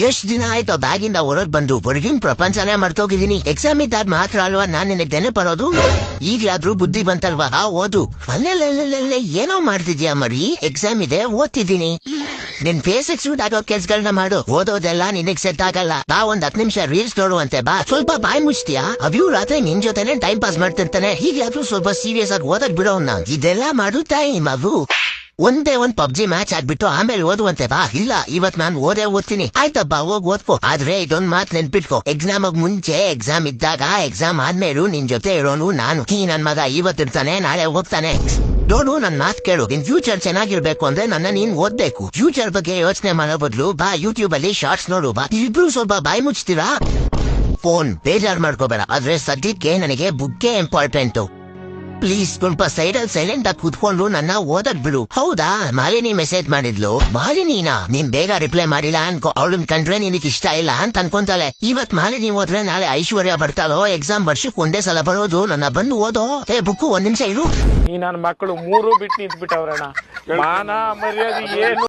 ಎಷ್ಟ್ ದಿನ ಆಯ್ತು ಬ್ಯಾಗಿಂದ ಹೊರಗ್ ಬಂದು ಹೊರಗಿನ ಪ್ರಪಂಚನೇ ಮರ್ತೋಗಿದೀನಿ. ಎಕ್ಸಾಮ್ ಇದ್ದಾದ್ ಮಾತ್ರ ಅಲ್ವಾ ನಾನ್ ನಿನಗೆ ನೆನೆ ಬರೋದು. ಈಗ್ಲಾದ್ರೂ ಬುದ್ಧಿ ಬಂತಲ್ವಾ ಓದು. ಅಲ್ಲೆಲ್ಲ ಏನೋ ಮಾಡ್ತಿದ್ಯಾ ಮರಿ? ಎಕ್ಸಾಮ್ ಇದೆ, ಓದ್ತಿದ್ದೀನಿ. ನಿನ್ ಫೇಸ್ ಸೂಟ್ ಆಗೋ ಕೆಲ್ಸಗಳನ್ನ ಮಾಡು. ಓದೋದೆಲ್ಲ ನಿನಗ್ ಸೆಟ್ ಆಗಲ್ಲ. ಬಾ ಒಂದ್ 10 ನಿಮಿಷ ರೀಲ್ಸ್ ನೋಡುವಂತೆ ಬಾ. ಸ್ವಲ್ಪ ಬಾಯ್ ಮುಚ್ತೀಯಾ? ಅವ್ಯೂ ರಾತ್ರಿ ನಿನ್ ಜೊತೆನೆ ಟೈಮ್ ಪಾಸ್ ಮಾಡ್ತಿರ್ತಾನೆ. ಹೀಗಾದ್ರೂ ಸ್ವಲ್ಪ ಸೀರಿಯಸ್ ಆಗಿ ಓದಕ್ ಬಿಡೋನ್ನ. ಇದೆಲ್ಲ ಮಾಡು ಟೈಮ್ ಅವು. ಒಂದೇ ಒಂದ್ ಪಬ್ಜಿ ಮ್ಯಾಚ್ ಆಗ್ಬಿಟ್ಟು ಆಮೇಲೆ ಓದುವಂತೆ ಬಾ. ಇಲ್ಲ, ಇವತ್ ನಾನ್ ಓದ್ತೀನಿ. ಆಯ್ತಪ್ಪ, ಹೋಗ್ ಓದ್ಕೋ. ಆದ್ರೆ ಇದೊಂದ್ ಮಾತ್ ನೆನ್ಪಿಟ್ಕೋ, ಎಕ್ಸಾಮ್ ಮುಂಚೆ, ಎಕ್ಸಾಮ್ ಇದ್ದಾಗ, ಎಕ್ಸಾಮ್ ಆದ್ಮೇಲೂ ನಿನ್ ಜೊತೆ ಇರೋನು ನಾನು. ನನ್ ಮಗ ಇವತ್ತಿರ್ತಾನೆ, ನಾಳೆ ಹೋಗ್ತಾನೆ. ನೋಡು, ನನ್ ಮಾತ್ ಕೇಳು. ನಿನ್ ಫ್ಯೂಚರ್ ಚೆನ್ನಾಗಿರ್ಬೇಕು ಅಂದ್ರೆ ನನ್ನ ನೀನ್ ಓದ್ಬೇಕು. ಫ್ಯೂಚರ್ ಬಗ್ಗೆ ಯೋಚನೆ ಮಾಡೋ ಬದಲು ಬಾ ಯೂಟ್ಯೂಬ್ ಅಲ್ಲಿ ಶಾರ್ಟ್ಸ್ ನೋಡು ಬಾ. ಇಬ್ರು ಸ್ವಲ್ಪ ಬಾಯ್ ಮುಚ್ತೀರಾ? ಫೋನ್ ಬೇಜಾರ್ ಮಾಡ್ಕೋಬೇಡ. ಆದ್ರೆ ಸದ್ಯಕ್ಕೆ ನನಗೆ ಬುಕ್ಕೆ ಇಂಪಾರ್ಟೆಂಟು. ಪ್ಲೀಸ್ ಸ್ವಲ್ಪ ಸೈಡಲ್ಲಿ ಸೈಲೆಂಟ್ ಆಗಿ ಕೂತ್ಕೊಂಡು ನನ್ನ ಓದಕ್ ಬಿಡು. ಹೌದಾ, ಮಾಲಿನಿ ಮೆಸೇಜ್ ಮಾಡಿದ್ಲು. ಮಾಲಿನಿನಾ? ನೀನ್ ಬೇಗ ರಿಪ್ಲೈ ಮಾಡಿಲ್ಲ ಅನ್ಕೋ. ಅವಳನ್ ಕಂಡ್ರೆ ನಿನಗೆ ಇಷ್ಟ ಇಲ್ಲ ಅಂತ ಅನ್ಕೊಂತಾಳೆ. ಇವತ್ ಮಾಲಿನಿ ಹೋದ್ರೆ ನಾಳೆ ಐಶ್ವರ್ಯ ಬರ್ತಾಳೋ. ಎಕ್ಸಾಮ್ ವರ್ಷಕ್ಕೆ ಒಂದೇ ಸಲ ಬರೋದು. ನನ್ನ ಬಂದು ಓದೋ. ಬುಕ್ಕು 1 ನಿಮಿಷ ಇರು. ಈ ನನ್ನ ಮಕ್ಕಳು 3 ಬಿಟ್ಟು ನಿಂತ್ಬಿಟ್ಟವ್ರಣ್ಣ. ಮಾನ ಮರ್ಯಾದೆ ಏನು